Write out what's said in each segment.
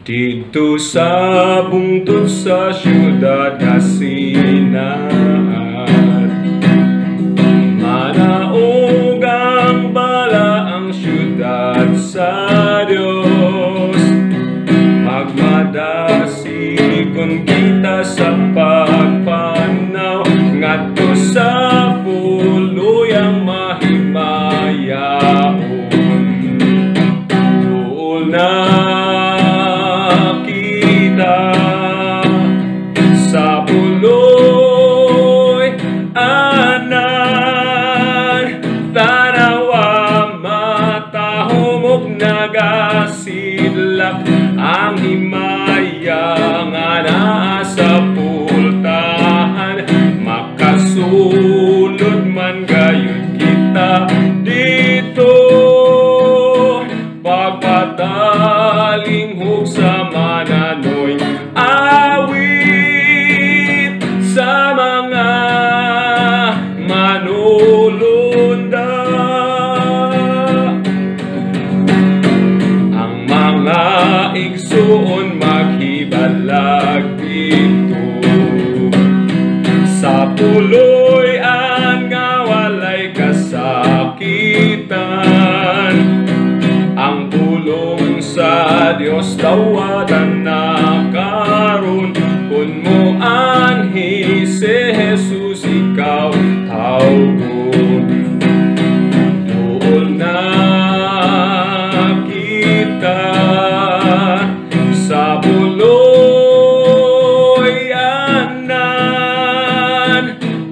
Dito sa bungtod sa syudad nga sinaat, manaog ang bala ang syudad sa Dios. Magmadasigon kita sa pagpanaw, ngadto sa puloy ang mahimayaon. Doon na sa puloy anan, tanawa matahumog nagasidlak ang himaya nga naa sa pultahan. Makasulod man gayud kita dito, pagpatalinghog sa mananoy awit sa mga manulunda. Ang mga igsoon maghibalag dito sa puloy an nga walay kasakitan. Ang pulong sa Dios tawatan na karon, kun mo anhi si Jesus ikaw tawgon. Doon na kita sa puloy anan,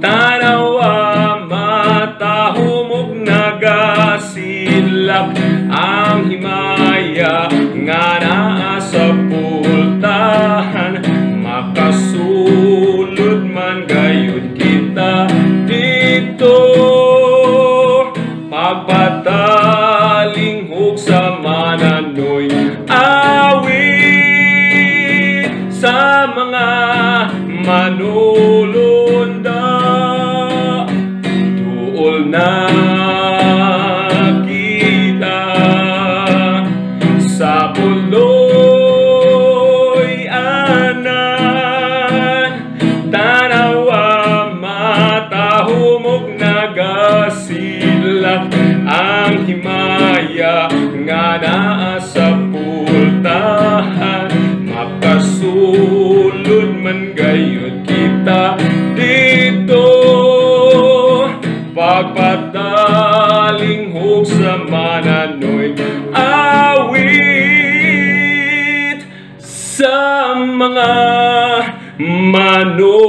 tanawa matahumog nagasilak ang himaya nga naa sa pultahan. Makasulod man gayud kita dito, pagpatalinghog sa mananoy awit sa mga manulunda. Tuol na sa puloy anan, tanawa matahumog nagasilak ang himaya nga naa sa pultahan. Makasulod man gayud kita dito, pagpatalinghog sa mananoy awit sa mga manulunda.